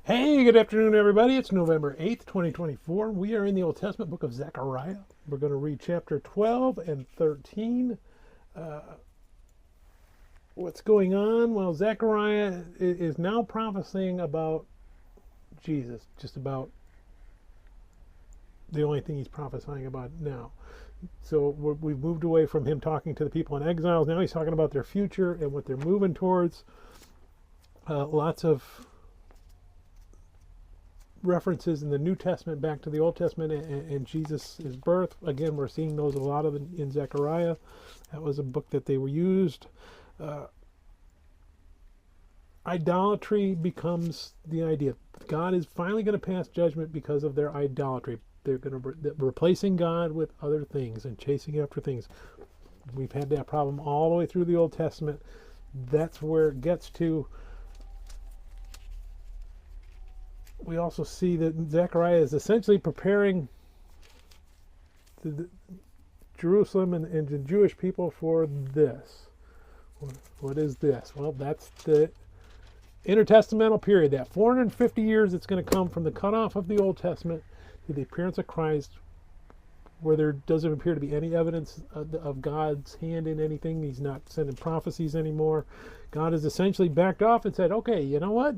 Hey, good afternoon, everybody. It's November 8th, 2024. We are in the Old Testament book of Zechariah. We're going to read chapter 12 and 13. What's going on? Well, Zechariah is now prophesying about Jesus, just about the only thing he's prophesying about now. So we've moved away from him talking to the people in exiles. Now he's talking about their future and what they're moving towards. Lots of references in the New Testament back to the Old Testament and Jesus' birth. Again, we're seeing those a lot of in Zechariah. That was a book that they were used. Idolatry becomes the idea. God is finally going to pass judgment because of their idolatry. They're going to replacing God with other things and chasing after things. We've had that problem all the way through the Old Testament. That's where it gets to. We also see that Zechariah is essentially preparing Jerusalem and the Jewish people for this. What is this? Well, that's the intertestamental period, that 450 years that's going to come from the cutoff of the Old Testament to the appearance of Christ, where there doesn't appear to be any evidence of God's hand in anything. He's not sending prophecies anymore. God has essentially backed off and said, okay, you know what?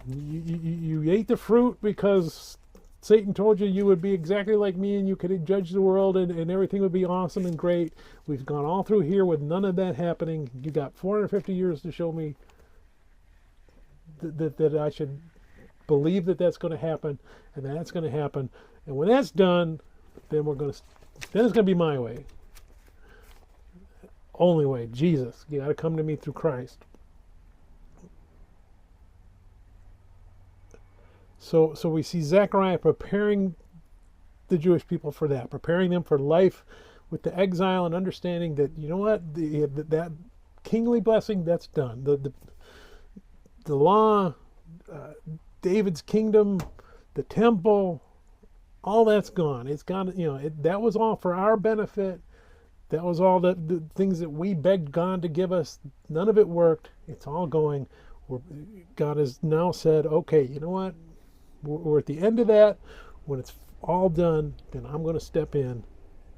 You ate the fruit because Satan told you would be exactly like me and you could judge the world and everything would be awesome and great. We've gone all through here with none of that happening. You got 450 years to show me that I should believe that that's going to happen and that's going to happen. And when that's done, then it's going to be my way. Only way, Jesus. You got to come to me through Christ. So we see Zechariah preparing the Jewish people for that, preparing them for life with the exile and understanding that, you know what, that kingly blessing, that's done. The law, David's kingdom, the temple, all that's gone. It's gone. That was all for our benefit. That was all the things that we begged God to give us. None of it worked. It's all going. God has now said, okay, you know what? We're at the end of that. When it's all done, then I'm going to step in and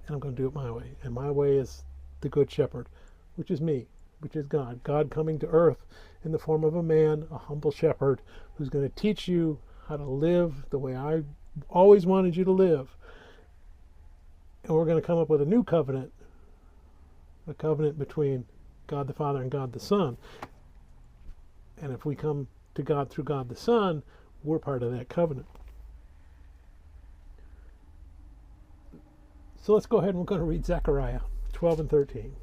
I'm going to do it my way. And my way is the Good Shepherd, which is me, which is God. God coming to earth in the form of a man, a humble shepherd, who's going to teach you how to live the way I always wanted you to live. And we're going to come up with a new covenant, a covenant between God the Father and God the Son. And if we come to God through God the Son, we're part of that covenant. So let's go ahead and we're going to read Zechariah 12 and 13.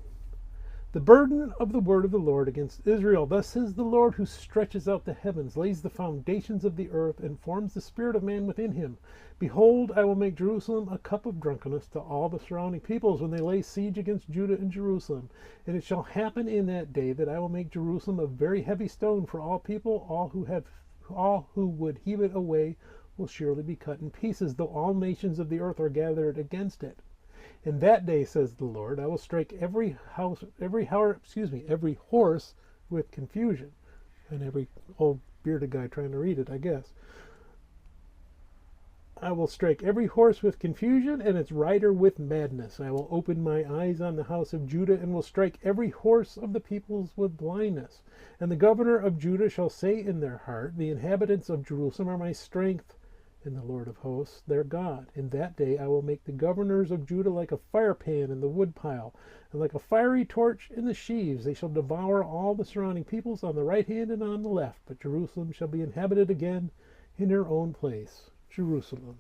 The burden of the word of the Lord against Israel. Thus says the Lord, who stretches out the heavens, lays the foundations of the earth, and forms the spirit of man within him. Behold, I will make Jerusalem a cup of drunkenness to all the surrounding peoples when they lay siege against Judah and Jerusalem. And it shall happen in that day that I will make Jerusalem a very heavy stone for all people. All who would heave it away will surely be cut in pieces, though all nations of the earth are gathered against it. In that day, says the Lord, I will strike every horse with confusion. And every old bearded guy trying to read it, I guess. I will strike every horse with confusion and its rider with madness. I will open my eyes on the house of Judah and will strike every horse of the peoples with blindness. And the governor of Judah shall say in their heart, the inhabitants of Jerusalem are my strength, and the Lord of hosts their God. In that day I will make the governors of Judah like a firepan in the woodpile, and like a fiery torch in the sheaves. They shall devour all the surrounding peoples on the right hand and on the left, but Jerusalem shall be inhabited again in her own place. Jerusalem.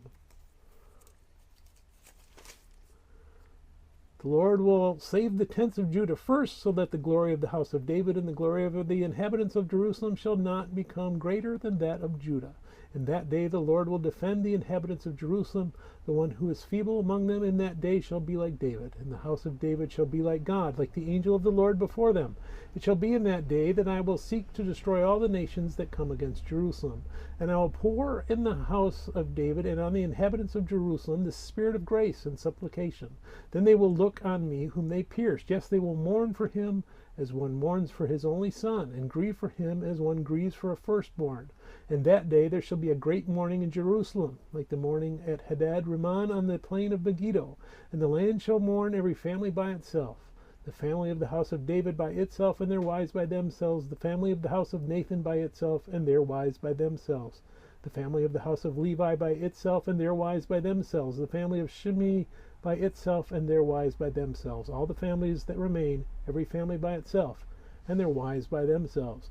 The Lord will save the tents of Judah first, so that the glory of the house of David and the glory of the inhabitants of Jerusalem shall not become greater than that of Judah. In that day the Lord will defend the inhabitants of Jerusalem. The one who is feeble among them in that day shall be like David, and the house of David shall be like God, like the angel of the Lord before them. It shall be in that day that I will seek to destroy all the nations that come against Jerusalem. And I will pour in the house of David and on the inhabitants of Jerusalem the spirit of grace and supplication. Then they will look on me whom they pierced. Yes, they will mourn for him as one mourns for his only son, and grieve for him as one grieves for a firstborn. And that day there shall be a great mourning in Jerusalem, like the mourning at Hadad-rimmon on the plain of Megiddo. And the land shall mourn, every family by itself. The family of the house of David by itself, and their wives by themselves. The family of the house of Nathan by itself, and their wives by themselves. The family of the house of Levi by itself, and their wives by themselves. The family of Shimei by itself, and their wives by themselves. All the families that remain, every family by itself, and their wives by themselves.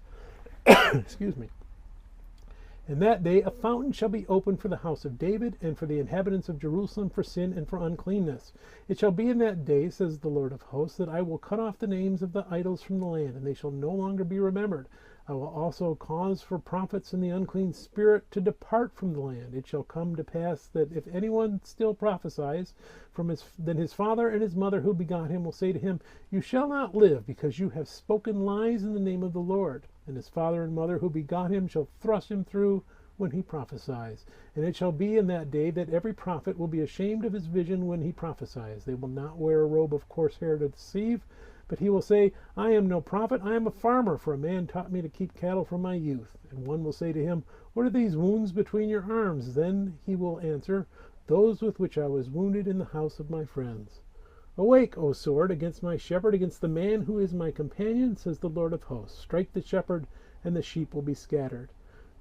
Excuse me. In that day a fountain shall be opened for the house of David, and for the inhabitants of Jerusalem for sin and for uncleanness. It shall be in that day, says the Lord of hosts, that I will cut off the names of the idols from the land, and they shall no longer be remembered. I will also cause for prophets and the unclean spirit to depart from the land. It shall come to pass that if anyone still prophesies, then his father and his mother who begot him will say to him, You shall not live, because you have spoken lies in the name of the Lord. And his father and mother who begot him shall thrust him through when he prophesies. And it shall be in that day that every prophet will be ashamed of his vision when he prophesies. They will not wear a robe of coarse hair to deceive, but he will say, I am no prophet, I am a farmer, for a man taught me to keep cattle from my youth. And one will say to him, What are these wounds between your arms? Then he will answer, Those with which I was wounded in the house of my friends. Awake, O sword, against my shepherd, against the man who is my companion, says the Lord of hosts. Strike the shepherd, and the sheep will be scattered.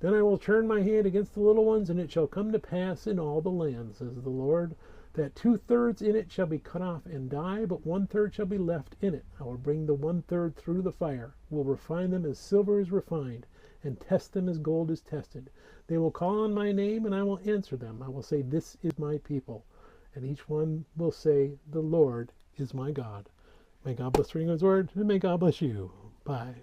Then I will turn my hand against the little ones, and it shall come to pass in all the land, says the Lord, that 2/3 in it shall be cut off and die, but 1/3 shall be left in it. I will bring the 1/3 through the fire, will refine them as silver is refined, and test them as gold is tested. They will call on my name, and I will answer them. I will say, This is my people. And each one will say, The Lord is my God. May God bless the reading of his word, and may God bless you. Bye.